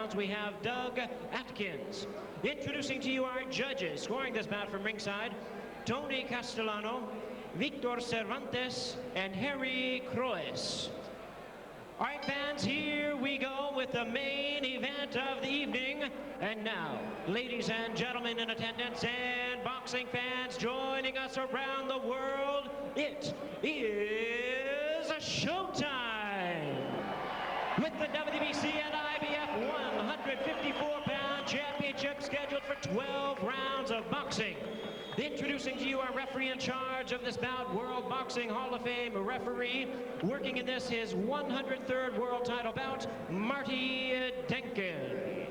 pounds, we have Doug Atkins. Introducing to you our judges, scoring this bout from ringside, Tony Castellano, Victor Cervantes, and Harry Croes. All right, fans, here we go with the main event of the evening. And now, ladies and gentlemen in attendance and boxing fans joining us around the world, it is showtime! With the WBC and IBF 154-pound championship scheduled for 12 rounds of boxing. Introducing to you our referee in charge of this bout, World Boxing Hall of Fame referee, working in this his 103rd world title bout, Marty Denkin.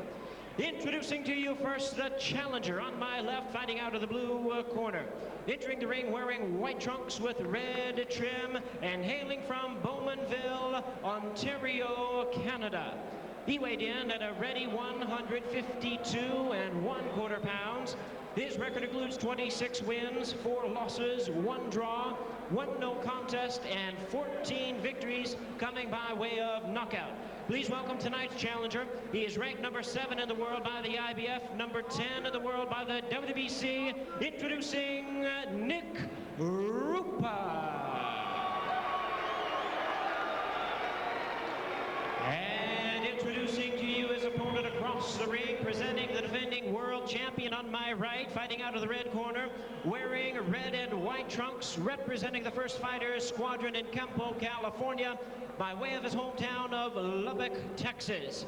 Introducing to you first the challenger on my left, fighting out of the blue corner. Entering the ring wearing white trunks with red trim and hailing from Bowmanville, Ontario, Canada. He weighed in at a ready 152 1/4 pounds. His record includes 26 wins, 4 losses, 1 draw, 1 no contest, and 14 victories coming by way of knockout. Please welcome tonight's challenger. He is ranked number 7 in the world by the IBF, number 10 in the world by the WBC. Introducing NickRupa. And introducing to you his opponent across the ring, presenting the defending world champion on my right, fighting out of the red corner, wearing red and white trunks, representing the First Fighters Squadron in Campo, California, by way of his hometown of Lubbock, Texas.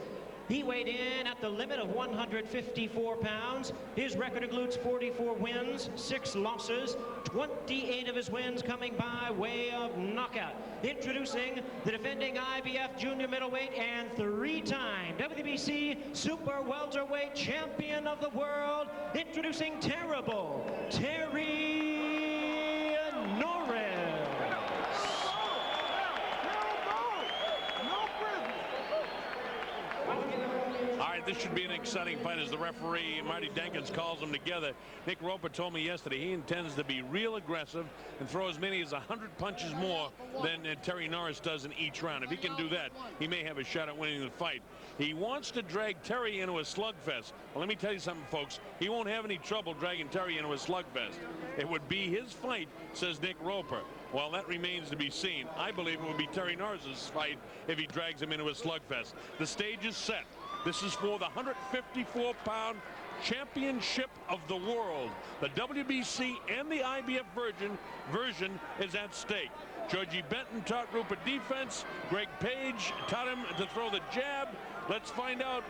He weighed in at the limit of 154 pounds. His record includes 44 wins, 6 losses, 28 of his wins coming by way of knockout. Introducing the defending IBF junior middleweight and 3-time WBC super welterweight champion of the world, introducing Terrible TerryNorris. All right, this should be an exciting fight as the referee, Marty Denkins, calls them together. NickRupa told me yesterday he intends to be real aggressive and throw as many as 100 punches more than TerryNorris does in each round. If he can do that, he may have a shot at winning the fight. He wants to drag Terry into a slugfest. Well, let me tell you something, folks. He won't have any trouble dragging Terry into a slugfest. It would be his fight, says NickRupa. Well, that remains to be seen. I believe it would be Terry Norris's fight if he drags him into a slugfest. The stage is set. This is for the 154-pound championship of the world. The WBC and the IBF version is at stake. Georgie Benton taught Rupa defense. Greg Page taught him to throw the jab. Let's find out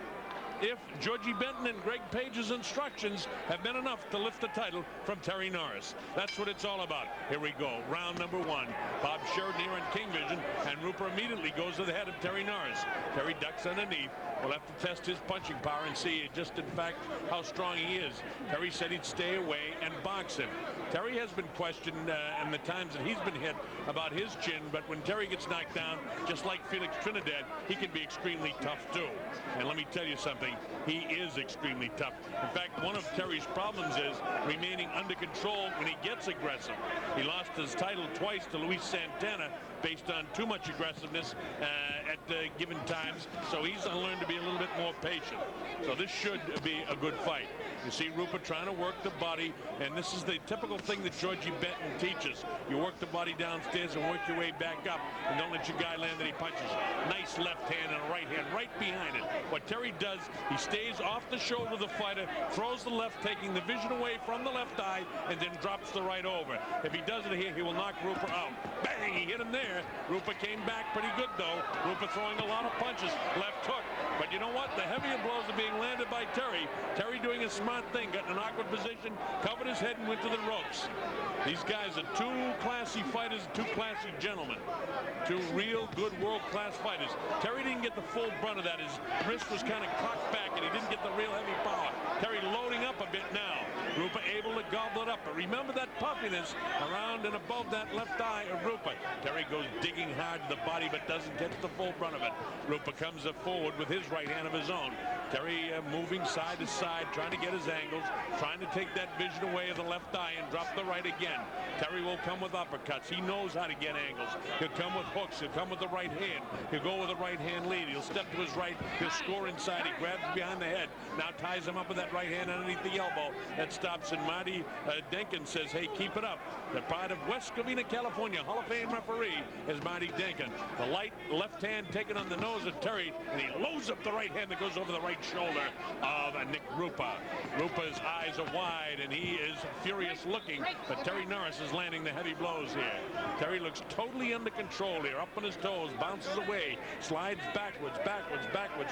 if Georgie Benton and Greg Page's instructions have been enough to lift the title from Terry Norris. That's what it's all about. Here we go. Round number 1. Bob Sheridan here on King Vision, and Rupa immediately goes to the head of Terry Norris. Terry ducks underneath. We'll have to test his punching power and see just in fact how strong he is. Terry said he'd stay away and box him. Terry has been questioned in the times that he's been hit about his chin, but when Terry gets knocked down, just like Felix Trinidad, he can be extremely tough too. And let me tell you something, he is extremely tough. In fact, one of Terry's problems is remaining under control when he gets aggressive. He lost his title twice to Luis Santana based on too much aggressiveness at given times, so he's learned to be a little bit more patient. So this should be a good fight. You see Rupa trying to work the body, and this is the typical thing that Georgie Benton teaches. You work the body downstairs and work your way back up, and don't let your guy land any punches. Nice left hand and a right hand right behind it. What Terry does, he stays off the shoulder of the fighter, throws the left, taking the vision away from the left eye, and then drops the right over. If he does it here, he will knock Rupa out. Bang! He hit him there. Rupa came back pretty good, though. Rupa throwing a lot of punches. Left hook. But you know what? The heavier blows are being landed by Terry. Terry doing a smart thing, got in an awkward position, covered his head, and went to the ropes. These guys are 2 classy fighters, 2 classy gentlemen. 2 real good world-class fighters. Terry didn't get the full brunt of that. His wrist was kind of cocked back, and he didn't get the real heavy power. Terry loading up a bit now. Rupa able to gobble it up. But remember that puffiness around and above that left eye of Rupa. Terry goes goes digging hard to the body, but doesn't get the full brunt of it. Rupa comes up forward with his right hand of his own. Terry moving side to side, trying to get his angles, trying to take that vision away of the left eye and drop the right again. Terry will come with uppercuts. He knows how to get angles. He'll come with hooks. He'll come with the right hand. He'll go with a right hand lead. He'll step to his right. He'll score inside. He grabs behind the head. Now ties him up with that right hand underneath the elbow. That stops, and Marty Denkin says, hey, keep it up. The part of West Covina, California, Hall of Fame referee is Marty Denkin. The light left hand taken on the nose of Terry, and he loads up the right hand that goes over the right shoulder of NickRupa. Rupa's eyes are wide, and he is furious looking, but TerryNorris is landing the heavy blows here. Terry looks totally under control here, up on his toes, bounces away, slides backwards,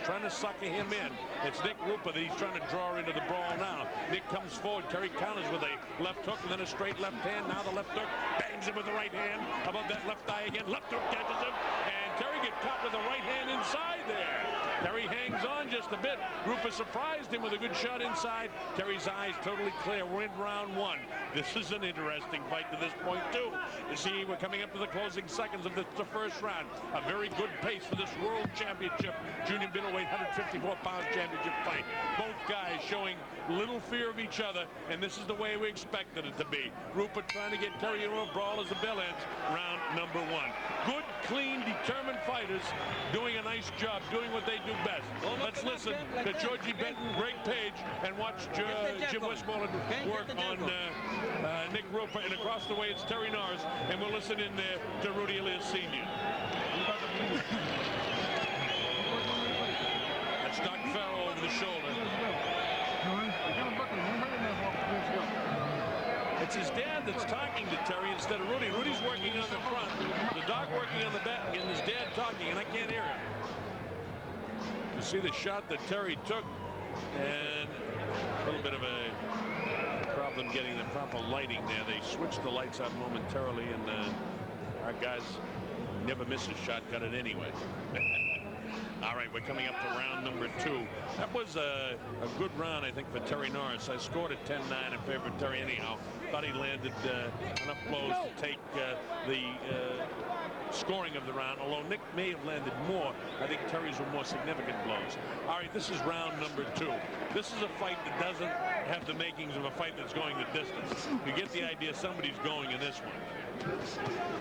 trying to sucker him in. It's NickRupa that he's trying to draw into the brawl now. Nick comes forward. Terry counters with a left hook and then a straight left hand. Now the left hook bangs him with the right hand above that left eye again. Left hook catches him, and Terry gets caught with the right hand inside there. Terry hangs on just a bit. Rupa surprised him with a good shot inside. Terry's eyes totally clear. We're in round one. This is an interesting fight to this point, too. You see, we're coming up to the closing seconds of the first round. A very good pace for this World Championship, Junior Middleweight 154-pound championship fight. Both guys showing little fear of each other, and this is the way we expected it to be. Rupa trying to get Terry into a brawl as the bell ends. Round number one. Good, clean, determined fighters doing a nice job, doing what they do best. Let's listen to Georgie Benton, Greg Page, and watch Jim Westmoreland work on NickRupa. And across the way, it's TerryNorris, and we'll listen in there to Rudy Elias Sr. That's Doc Farrell over the shoulder. It's his dad that's talking to Terry instead of Rudy. Rudy's working on the front, the Doc working on the back, and his dad talking, and I can't hear him. You see the shot that Terry took, and a little bit of a problem getting the proper lighting there. They switched the lights out momentarily, and our guys never miss a shot, got it anyway. All right, we're coming up to round number two. That was a good round, I think, for TerryNorris. I scored at 10-9 in favor of Terry anyhow. Thought he landed enough blows to take the scoring of the round, although Nick may have landed more. I think Terry's were more significant blows. All right, this is round number two. This is a fight that doesn't have the makings of a fight that's going the distance. You get the idea somebody's going in this one.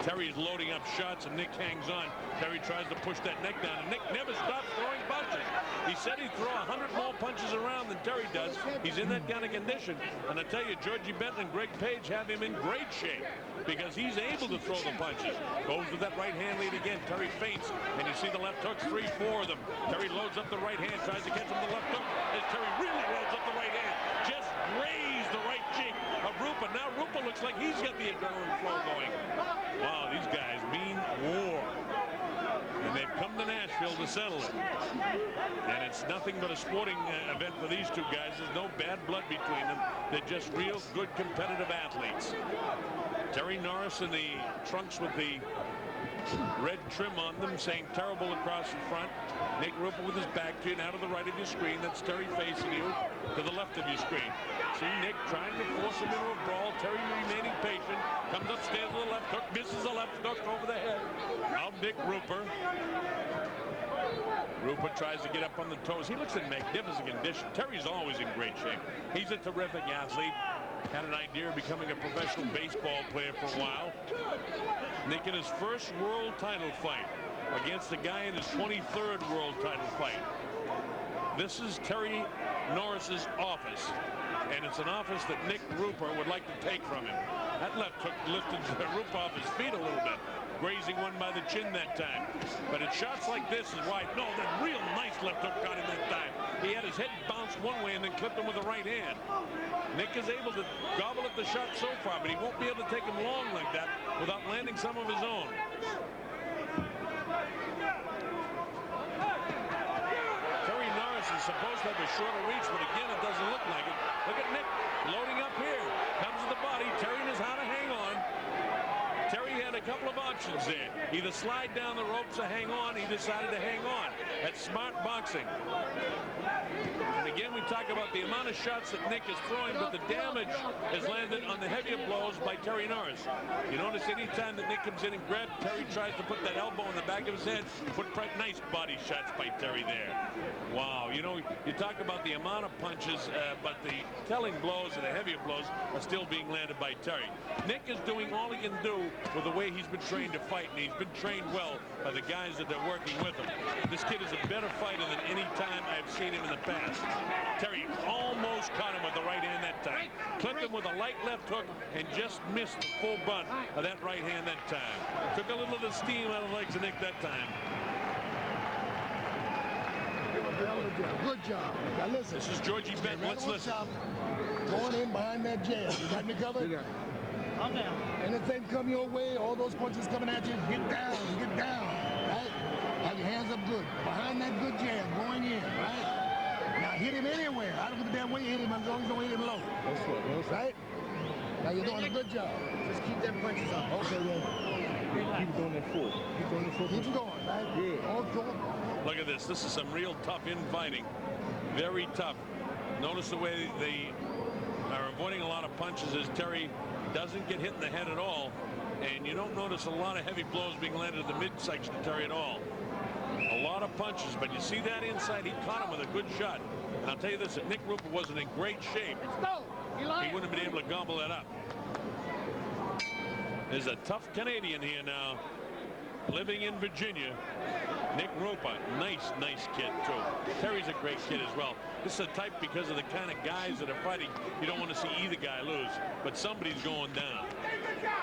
Terry is loading up shots, and Nick hangs on. Terry tries to push that neck down, and Nick never stops throwing punches. He said he'd throw 100 more punches around than Terry does. He's in that kind of condition. And I tell you, Georgie Benton and Greg Page have him in great shape because he's able to throw the punches. Goes with that right hand lead again. Terry feints, and you see the left hooks, 3-4 of them. Terry loads up the right hand, tries to catch him with the left hook. As Terry really loads up the right hand, just grazed the right cheek of Rupa. Now Rupa looks like he's got the adrenaline flow going. Wow, these guys mean war. And they've come to Nashville to settle it. And it's nothing but a sporting event for these two guys. There's no bad blood between them. They're just real good competitive athletes. TerryNorris in the trunks with the red trim on them, saying terrible across the front. NickRupa with his back to you, now to the right of your screen. That's Terry facing you to the left of your screen. See Nick trying to force him into a brawl. Terry remaining patient. Comes upstairs with a left hook, misses a left hook over the head of NickRupa. Rupa tries to get up on the toes. He looks in magnificent condition. Terry's always in great shape. He's a terrific athlete. Had an idea of becoming a professional baseball player for a while. Nick in his first world title fight against a guy in his 23rd world title fight. This is TerryNorris's office, and it's an office that NickRupa would like to take from him. That left hook lifted Rupa off his feet a little bit, grazing one by the chin that time. But at shots like this is why, no, that real nice left hook got him that time. He had his head bounced one way and then clipped him with the right hand. Nick is able to gobble at the shot so far, but he won't be able to take him long like that without landing some of his own. TerryNorris is supposed to have a shorter reach, but again, it doesn't look like it. Look at Nick loading up here. Comes to the body. Terry knows how to hang on. Terry had a couple of options there. Either slide down the ropes or hang on. He decided to hang on. That's smart boxing. And again, we talk about the amount of shots that Nick is throwing, but the damage has landed on the heavier blows by TerryNorris. You notice anytime that Nick comes in and grabs, Terry tries to put that elbow in the back of his head, put nice body shots by Terry there. Wow, you know, you talk about the amount of punches, but the telling blows and the heavier blows are still being landed by Terry. Nick is doing all he can do with the way he's been trained to fight, and he's been trained well by the guys that they're working with him. This kid is a better fighter than any time I've seen him in the past. Terry almost caught him with the right hand that time. Clipped him with a light left hook and just missed the full butt of that right hand that time. Took a little of the steam out of the legs of Nick that time. Good job. Now listen. This is Georgie Benton. Let's listen. Going in behind that jab. You got me covered? Calm down. Anything come your way, all those punches coming at you, get down, right? Have your hands up good. Behind that good jab, going in, right? Now hit him anywhere. I don't give a damn way you hit him as long as you don't hit him low. That's right? Now you're doing a good job. Just keep them punches up. Okay, yeah. Keep doing that full. Keep doing that full. Keep going, right? Yeah. All going. Look at this. This is some real tough infighting. Very tough. Notice the way they are avoiding a lot of punches as Terry doesn't get hit in the head at all. And you don't notice a lot of heavy blows being landed in the midsection of Terry at all. A lot of punches, but you see that inside, he caught him with a good shot. And I'll tell you this, if NickRupa wasn't in great shape, he wouldn't have been able to gobble that up. There's a tough Canadian here now, living in Virginia. NickRupa, nice kid too. Terry's a great kid as well. This is a type because of the kind of guys that are fighting. You don't want to see either guy lose, but somebody's going down.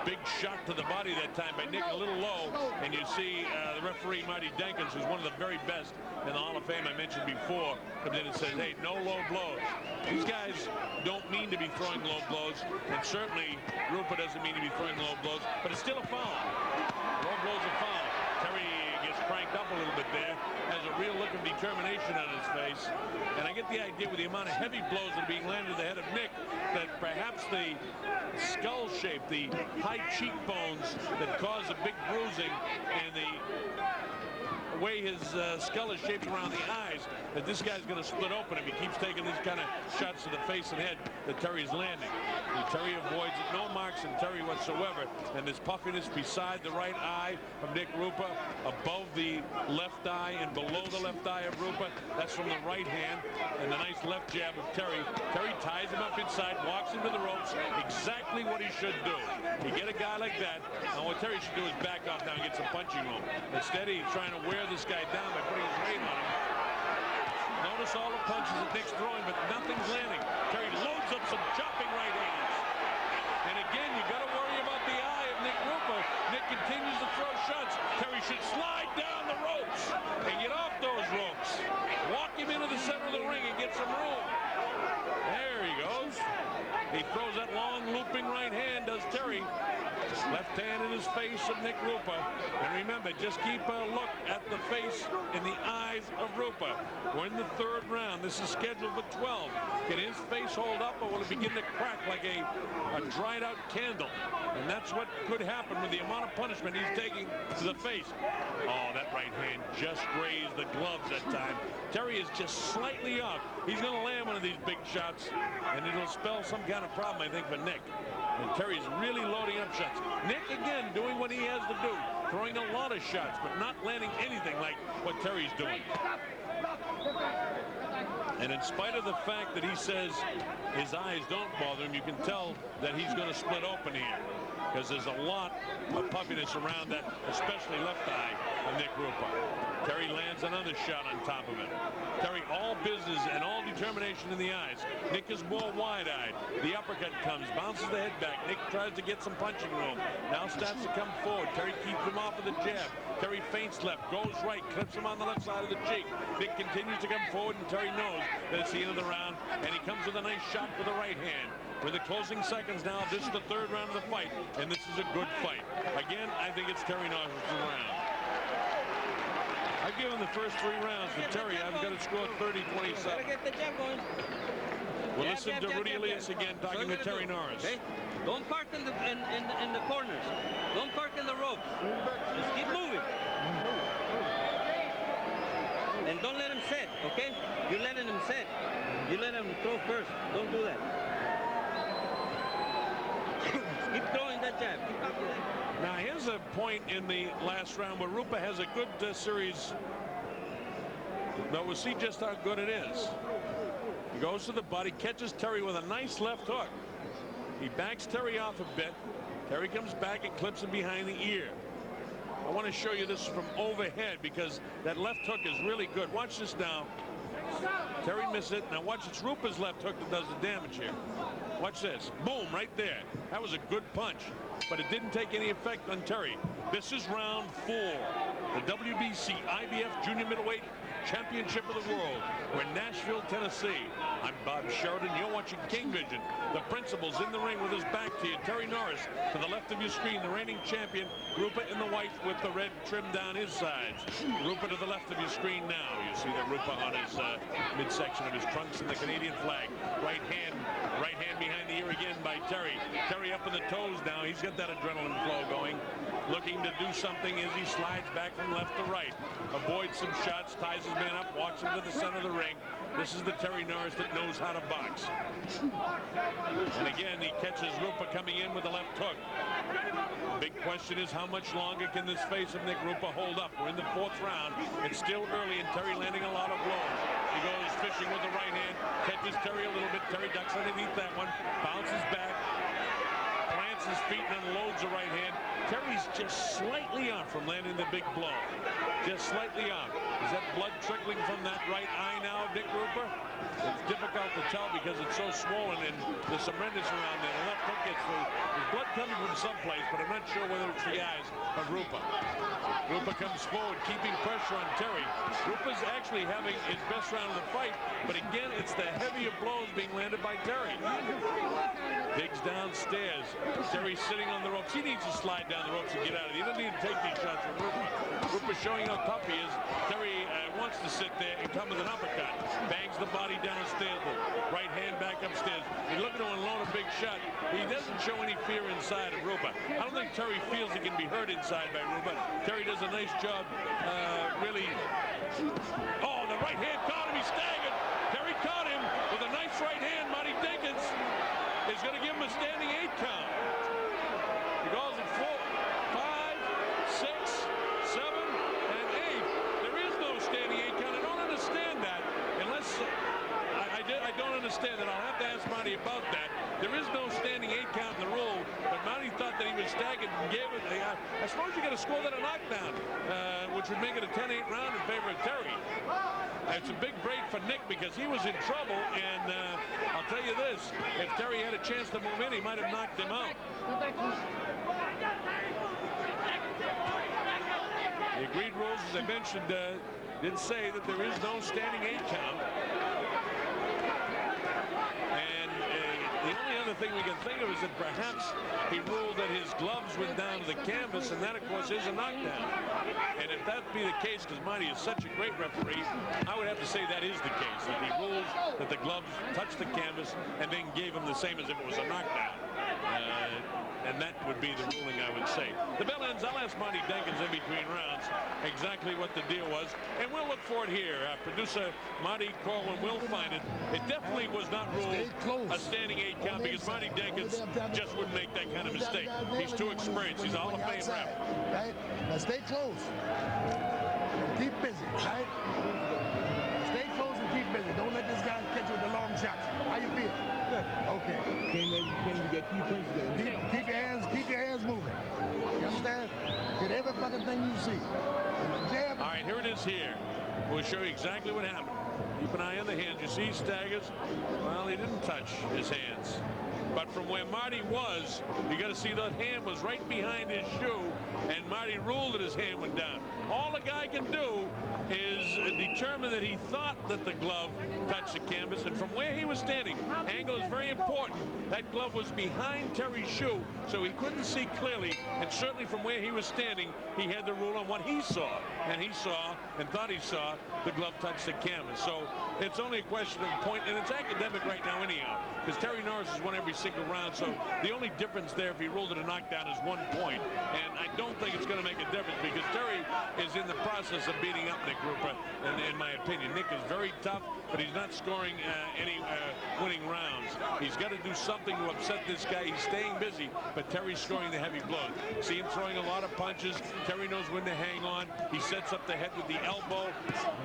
Big shot to the body that time by Nick, a little low, and you see the referee Marty Denkins, who's one of the very best in the Hall of Fame I mentioned before, comes in and says, hey, no low blows. These guys don't mean to be throwing low blows, and certainly Rupa doesn't mean to be throwing low blows, but it's still a foul. Low blows are foul. Terry gets cranked up a little bit there, has a real look of determination on his face, and I get the idea with the amount of heavy blows that are being landed at the head of Nick that perhaps the skull shape, the high cheekbones that cause a big bruising, and the way his skull is shaped around the eyes, that this guy's going to split open if he keeps taking these kind of shots to the face and head that Terry's landing. And Terry avoids it. No marks in Terry whatsoever. And this puffiness beside the right eye of NickRupa, above the left eye and below the left eye of Rupa, that's from the right hand. And the nice left jab of Terry. Terry ties him up inside, walks him to the ropes, exactly what he should do. You get a guy like that, and what Terry should do is back off now and get some punching room. Instead, he's trying to wear this guy down by putting his weight on him. Notice all the punches that Nick's throwing, but nothing's landing. Terry loads up some chopping right hands. And again, you got to worry about the eye of NickRupa. Nick continues to throw shots. Terry should slide down the ropes and get off those ropes. Walk him into the center of the ring and get some room. There he goes. He throws that long looping right hand, does Terry. Left hand in his face of NickRupa. And remember, just keep a look at the face and the eyes of Rupa. We're in the third round. This is scheduled for 12. Can his face hold up, or will it begin to crack like a dried out candle? And that's what could happen with the amount of punishment he's taking to the face. Oh, that right hand just grazed the gloves that time. Terry is just slightly off. He's going to land one of these big shots, and it'll spell some kind of problem, I think, for Nick. And Terry's really loading up shots. Nick, again, doing what he has to do. Throwing a lot of shots, but not landing anything like what Terry's doing. And in spite of the fact that he says his eyes don't bother him, you can tell that he's going to split open here, because there's a lot of puffiness around that, especially left eye of NickRupa. Terry lands another shot on top of it. Terry, all business and all determination in the eyes. Nick is more wide-eyed. The uppercut comes, bounces the head back. Nick tries to get some punching room. Now starts to come forward. Terry keeps him off of the jab. Terry feints left, goes right, clips him on the left side of the cheek. Nick continues to come forward, and Terry knows that it's the end of the round, and he comes with a nice shot with the right hand. With the closing seconds now, this is the third round of the fight, and this is a good fight. Again, I think it's TerryNorris' round. I've given the first 3 rounds to Terry. I've got it scored 30-27. Gotta get the jab going. We'll listen to Rudy Elias again talking to TerryNorris. Okay? Don't park in the corners. Don't park in the ropes. Just keep moving. And don't let him set, okay? You're letting him set. You let him throw first. Don't do that. Keep throwing that jab. Keep up with that. Now, here's a point in the last round where Rupa has a good series. But we'll see just how good it is. He goes to the butt. He catches Terry with a nice left hook. He backs Terry off a bit. Terry comes back and clips him behind the ear. I want to show you this from overhead because that left hook is really good. Watch this now. Terry misses it. Now watch, it's Rupa's left hook that does the damage here. Watch this. Boom, right there. That was a good punch, but it didn't take any effect on Terry. This is round 4. The WBC IBF Junior Middleweight Championship of the World. We're in Nashville, Tennessee. I'm Bob Sheridan. You're watching King Vision. The principal's in the ring with his back to you. TerryNorris to the left of your screen, the reigning champion. Rupa in the white with the red trim down his sides. Rupa to the left of your screen now. You see the Rupa on his midsection of his trunks and the Canadian flag. Right hand behind the ear again by Terry. Terry up in the toes now. He's got that adrenaline flow going. Looking to do something as he slides back from left to right. Avoids some shots, ties his man up, walks him to the center of the ring. This is the TerryNorris that knows how to box. And again, he catches Rupa coming in with the left hook. Big question is, how much longer can this face of NickRupa hold up? We're in the 4th round. It's still early, and Terry landing a lot of blows. He goes fishing with the right hand, catches Terry a little bit. Terry ducks underneath that one, bounces back, plants his feet and unloads the right hand. Terry's just slightly off from landing the big blow. Just slightly off. Is that blood trickling from that right eye now of NickRupa? It's difficult to tell because it's so swollen and there's some redness around there. The left hook gets through. There's blood coming from someplace, but I'm not sure whether it's the eyes of Rupa. Rupa comes forward, keeping pressure on Terry. Rupa's actually having his best round of the fight, but again, it's the heavier blows being landed by Terry. Digs downstairs. Terry's sitting on the ropes. He needs to slide down the ropes and get out of it. He doesn't need to take these shots from Rupa. Rupa's showing how tough he is. Terry wants to sit there and come with an uppercut. Bangs the body downstairs. Right hand back upstairs. He's looking to unload a big shot. He doesn't show any fear inside of Rupa. I don't think Terry feels he can be hurt inside by Rupa. Terry does a nice job, really. Oh, the right hand caught him. He staggered. Terry caught him with a nice right hand. Marty Dinkins is going to give him a standing 8 count. He goes at 4, 5, 6, 7, and 8. There is no standing 8 count. I don't understand that unless I don't understand that. I'll have to ask Marty about that. There is no standing 8 count in the rule, but Marty thought that he was staggered and gave it. I suppose you got to score that a knockdown, which would make it a 10-8 round in favor of Terry. It's a big break for Nick because he was in trouble, and I'll tell you this, if Terry had a chance to move in, he might have knocked him out. The agreed rules, as I mentioned, did say that there is no standing 8 count. And the only other thing we can think of is that perhaps he ruled that his gloves went down to the canvas, and that, of course, is a knockdown. And if that be the case, because Marty is such a great referee, I would have to say that is the case, that he rules that the gloves touched the canvas and then gave him the same as if it was a knockdown. And that would be the ruling, I would say. The bell ends. I'll ask Marty Dinkins in between rounds exactly what the deal was, and we'll look for it here. Producer Marty Corwin will find it. It definitely was not ruled a standing 8 count because Marty Dinkins just wouldn't make that kind of mistake. He's too experienced. He's a Hall of Fame ref. Right? Now stay close. Keep busy, right? Stay close and keep busy. Don't let this guy catch you with the long shots. How you feel? Okay. Keep your hands moving. You understand? Get every fucking thing you see. Jab. All right, here it is here. We'll show you exactly what happened. Keep an eye on the hands. You see he staggers. Well, he didn't touch his hands. But from where Marty was, you got to see that hand was right behind his shoe, and Marty ruled that his hand went down. All the guy can do is determine that he thought that the glove touched the canvas, and from where he was standing, angle is very important. That glove was behind Terry's shoe, so he couldn't see clearly, and certainly from where he was standing, he had the rule on what he saw, and he saw and thought he saw the glove touch the canvas. So it's only a question of point, and it's academic right now anyhow, because TerryNorris has won every single round, so the only difference there if he ruled it a knockdown is 1 point, and I don't think it's going to make a difference because Terry is in the process of beating up NickRupa, in my opinion. Nick is very tough, but he's not scoring any winning rounds. He's got to do something to upset this guy. He's staying busy, but Terry's scoring the heavy blows. See him throwing a lot of punches. Terry knows when to hang on. He sets up the head with the elbow,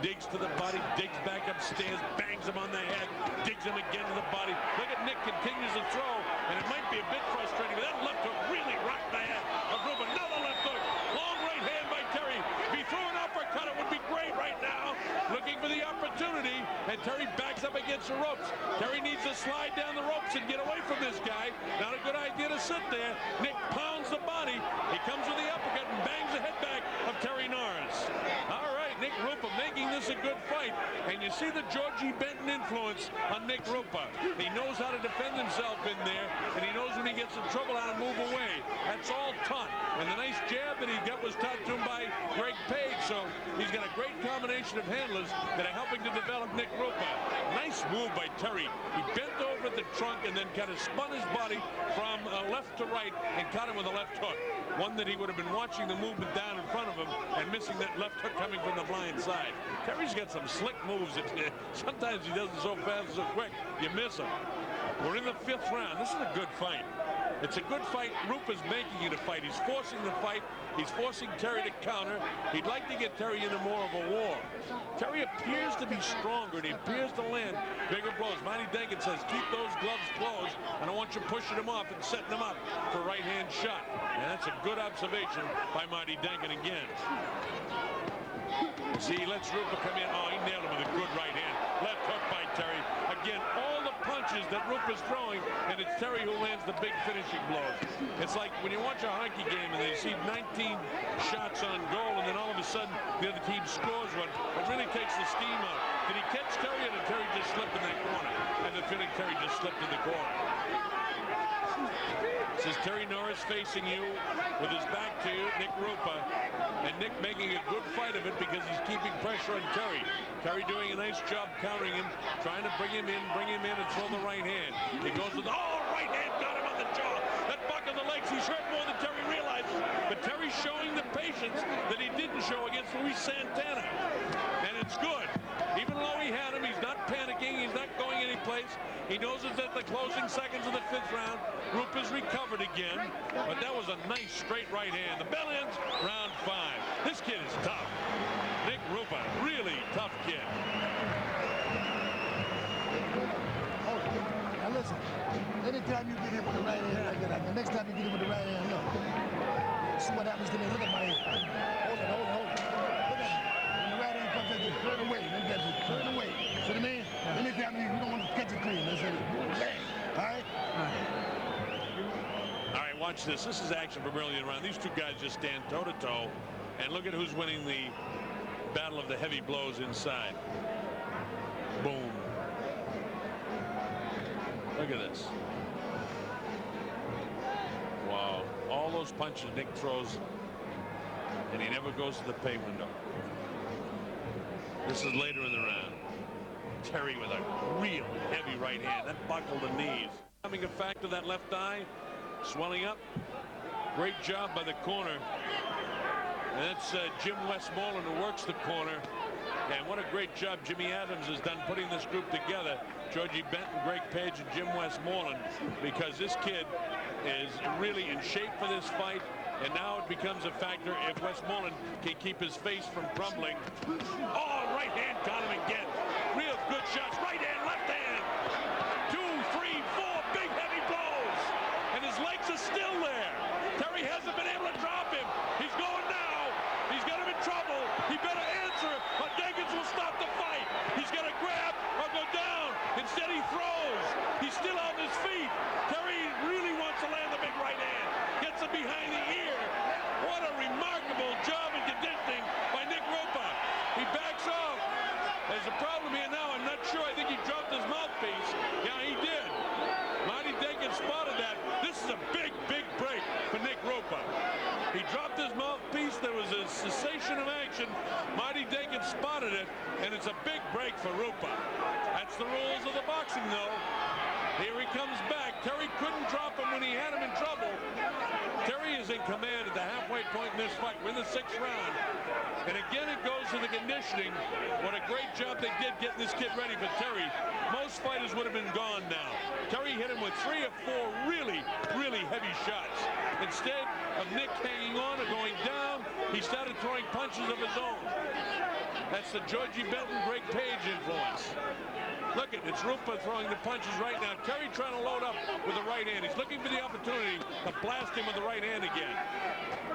digs to the body, digs back upstairs, bangs him on the head, digs him again to the body. Look at Nick continues to throw, and it might be a bit frustrating, but that left hook really rocked the head of Rupa. Another left hook. Long right hand by Terry. If he threw an uppercut, it would be great right now. Looking for the opportunity, and Terry backs up against the ropes. Terry needs to slide down the ropes and get away from this guy. Not a good idea to sit there. Nick pounds the body. He comes with the uppercut and bangs the head back of TerryNorris. All right, NickRupa making this a good fight, and you see the Georgie Benton influence on NickRupa. He knows how to defend himself in there, and he knows when he gets in trouble how to move away. That's all taught, and the nice jab that he got was taught to him by Greg Page, so he's got a great combination of handlers that are helping to develop NickRupa. Nice move by Terry. He bent over at the trunk and then kind of spun his body from left to right and caught him with a left hook. One that he would have been watching the movement down in front of him and missing that left hook coming from the blind side. Terry's got some slick moves that sometimes he does it so fast and so quick, you miss him. We're in the 5th round. This is a good fight. It's a good fight. Rupa's making it a fight. He's forcing the fight. He's forcing Terry to counter. He'd like to get Terry into more of a war. Terry appears to be stronger, and he appears to land bigger blows. Marty Denkin says, keep those gloves closed. I don't want you pushing him off and setting him up for a right-hand shot. And that's a good observation by Marty Denkin again. See, he lets Rupa come in. Oh, he nailed him with a good right hand. Left hook by Terry. Again, all the punches that Rupa's throwing, and it's Terry who lands the big finishing blows. It's like when you watch a hockey game and they see 19 shots on goal, and then all of a sudden the other team scores one. It really takes the steam out. Did he catch Terry, or did Terry just slip in that corner? And the feeling Terry just slipped in the corner. This is TerryNorris facing you with his back to you, NickRupa, and Nick making a good fight of it because he's keeping pressure on Terry. Terry doing a nice job countering him, trying to bring him in and throw the right hand. He goes with, right hand got him on the jaw. That buck on the legs, he's hurt more than Terry realizes, but Terry's showing the patience that he didn't show against Luis Santana, and it's good. Even though he had him, he's not panicking, he's not going anyplace. He knows it's at the closing seconds of the 5th round. Rupa's recovered again, but that was a nice straight right hand. The bell ends, round 5. This kid is tough. NickRupa, really tough kid. Oh, now listen, anytime you get hit with the right hand like that, the next time you get hit with the right hand, look. See what happens to me. Look at my hand. Hold it. Look at it. When the right hand comes at you, turn away. Then get you. Turn away. See what I mean? Anytime you don't want to catch it clean, that's it. Bang. All right? All right, watch this. This is action from early in the round. These two guys just stand toe-to-toe, and look at who's winning the battle of the heavy blows inside. Boom. Look at this. Wow. All those punches Nick throws, and he never goes to the pay window. This is later in the round. Terry with a real heavy right hand. That buckled the knees. Having a factor, that left eye swelling up. Great job by the corner. And that's Jim Westmoreland who works the corner. And what a great job Jimmy Adams has done putting this group together. Georgie Benton, Greg Page, and Jim Westmoreland, because this kid is really in shape for this fight. And now it becomes a factor if Westmoreland can keep his face from crumbling. Oh, right hand got him again. Real good shots. Right hand, left hand. 2, 3, 4 big heavy blows. And his legs are still there. Terry hasn't been able to drop him. He's going now. He's got him in trouble. He better answer or Denkins will stop the fight. He's got to grab or go down. Instead he throws. He's still on his feet. Terry really wants to land the big right hand. Gets him behind the ear. What a remarkable job in conditioning by NickRupa. He backs off. There's a problem here now. I'm not sure. I think he dropped his mouthpiece. Yeah, he did. the rules of the boxing, though. Here he comes back. Terry couldn't drop him when he had him in trouble. Terry is in command at the halfway point in this fight. We're in the 6th round. And again, it goes to the conditioning. What a great job they did getting this kid ready for Terry. Most fighters would have been gone now. Terry hit him with 3 or 4 really, really heavy shots. Instead of Nick hanging on or going down, he started throwing punches of his own. That's the Georgie Benton, Greg Page influence. Look at it's Rupa throwing the punches right now. Terry trying to load up with the right hand. He's looking for the opportunity to blast him with the right hand again.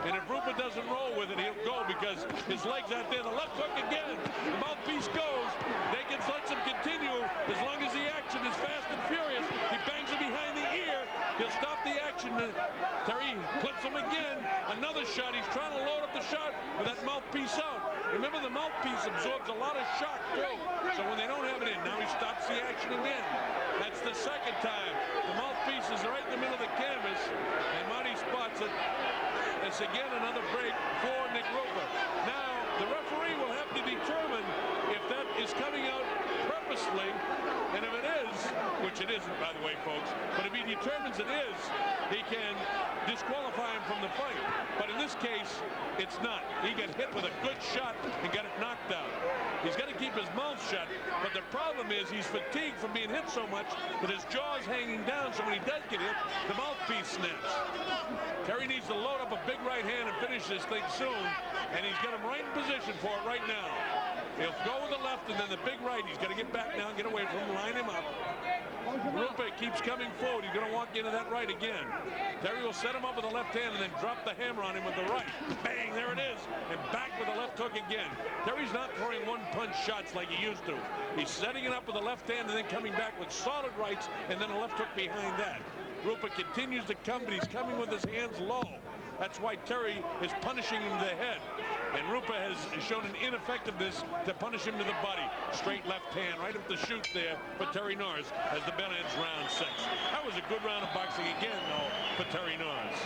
And if Rupa doesn't roll with it, he'll go because his leg's out there. The left hook again. The mouthpiece goes. Jenkins lets him continue as long as the action is fast and furious. He bangs him behind the ear. He'll stop the action. Terry clips him again. Another shot. He's trying to load up the shot with that mouthpiece out. Remember, the mouthpiece absorbs a lot of shock, too. So when they don't have it in, now he stops the action again. That's the second time. The mouthpiece is right in the middle of the canvas, and Marty spots it. It's again another break for NickRupa. Now, the referee will have to determine if that is coming out purposely, and if it is, which it isn't, by the way, folks, but if he determines it is, he can disqualify him from the fight. But in this case, it's not. He got hit with a good shot and got it knocked out. He's got to keep his mouth shut, but the problem is he's fatigued from being hit so much that his jaw's hanging down, so when he does get hit, the mouthpiece snaps. Terry needs to load up a big right hand and finish this thing soon, and he's got him right in position for it right now. He'll go with the left and then the big right. He's got to get back now and get away from him, line him up. Rupa keeps coming forward. He's going to walk into that right again. Terry will set him up with the left hand and then drop the hammer on him with the right. Bang, there it is. And back with the left hook again. Terry's not throwing one-punch shots like he used to. He's setting it up with the left hand and then coming back with solid rights and then a left hook behind that. Rupa continues to come, but he's coming with his hands low. That's why Terry is punishing him to the head. And Rupa has shown an ineffectiveness to punish him to the body. Straight left hand, right up the chute there for TerryNorris as the bell ends round 6. That was a good round of boxing again, though, for TerryNorris.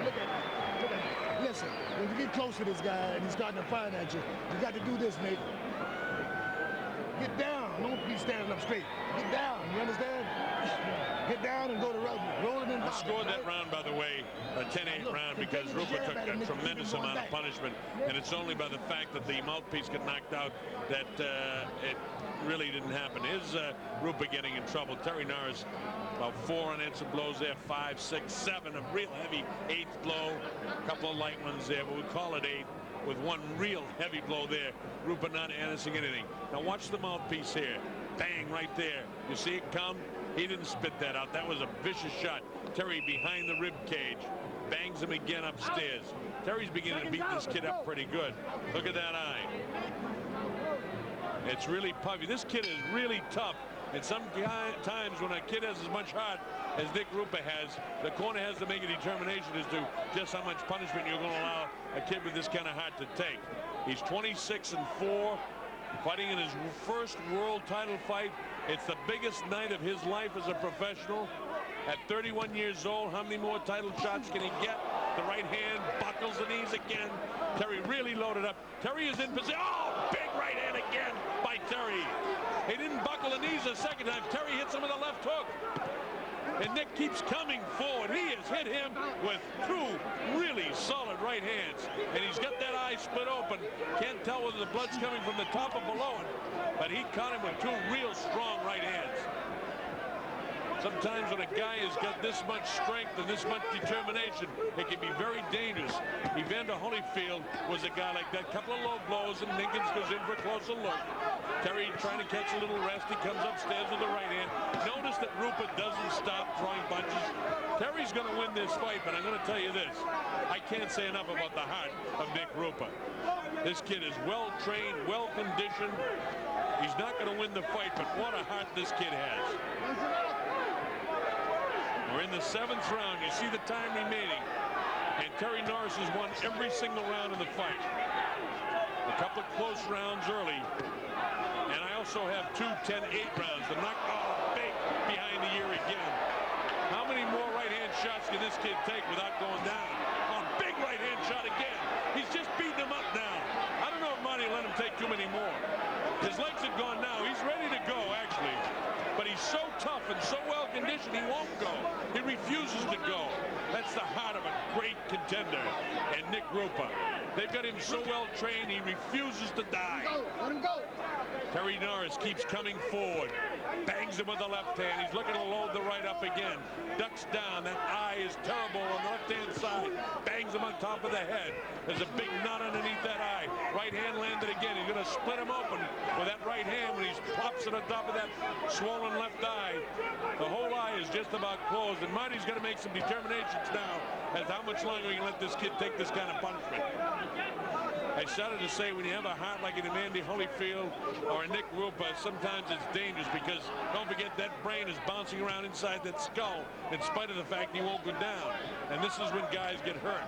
Look at it. Listen, when you get close to this guy and he's starting to fire at you, you got to do this, Nate. Get down. Don't be standing up straight. Get down. You understand? Get down and go to rugby. Roll it in. I scored that round, by the way, a 10-8 round because Rupa took a tremendous amount of punishment, and it's only by the fact that the mouthpiece got knocked out that it really didn't happen. Is Rupa getting in trouble? TerryNorris, about 4 unanswered blows there, 5, 6, 7, a real heavy 8th blow, a couple of light ones there, but we call it 8. With one real heavy blow there. Rupa not answering anything. Now watch the mouthpiece here. Bang, right there. You see it come? He didn't spit that out. That was a vicious shot. Terry behind the rib cage. Bangs him again upstairs. Terry's beginning to beat this kid up pretty good. Look at that eye. It's really puffy. This kid is really tough. And sometimes when a kid has as much heart as NickRupa has, the corner has to make a determination as to just how much punishment you're going to allow a kid with this kind of heart to take. He's 26-4, fighting in his first world title fight. It's the biggest night of his life as a professional. At 31 years old, how many more title shots can he get? The right hand buckles the knees again. Terry really loaded up. Terry is in position. Oh, big right hand again by Terry. He didn't buckle the knees the second time. Terry hits him with a left hook. And Nick keeps coming forward. He has hit him with 2 really solid right hands. And he's got that eye split open. Can't tell whether the blood's coming from the top or below it. But he caught him with 2 real strong right hands. Sometimes when a guy has got this much strength and this much determination, it can be very dangerous. Evander Holyfield was a guy like that. Couple of low blows and Nickens goes in for a closer look. Terry trying to catch a little rest. He comes upstairs with the right hand. Notice that Rupa doesn't stop throwing punches. Terry's going to win this fight, but I'm going to tell you this. I can't say enough about the heart of NickRupa. This kid is well-trained, well-conditioned. He's not going to win the fight, but what a heart this kid has. We're in the 7th round. You see the time remaining. And TerryNorris has won every single round of the fight. A couple of close rounds early. And I also have 2 10-8 rounds. The knockout big behind the ear again. How many more right-hand shots can this kid take without going down? Oh, big right-hand shot again. He's just beating him up now. I don't know if Marty he let him take too many more. His legs have gone now. He's ready to go, actually. But he's so tough and so well conditioned, he won't go. He refuses to go. That's the heart of a great contender. And NickRupa, they've got him so well trained, he refuses to die. Let him go. TerryNorris keeps coming forward. Bangs him with the left hand. He's looking to load the right up again. Ducks down. That eye is terrible on the left-hand side. Bangs him on top of the head. There's a big knot underneath that eye. Right hand landed again. He's going to split him open with that right hand when he plops it on top of that swollen left eye. The whole eye is just about closed. And Marty's going to make some determinations now as to how much longer he can let this kid take this kind of punishment. I started to say when you have a heart like an Andy Holyfield or a NickRupa, sometimes it's dangerous because don't forget that brain is bouncing around inside that skull in spite of the fact he won't go down. And this is when guys get hurt.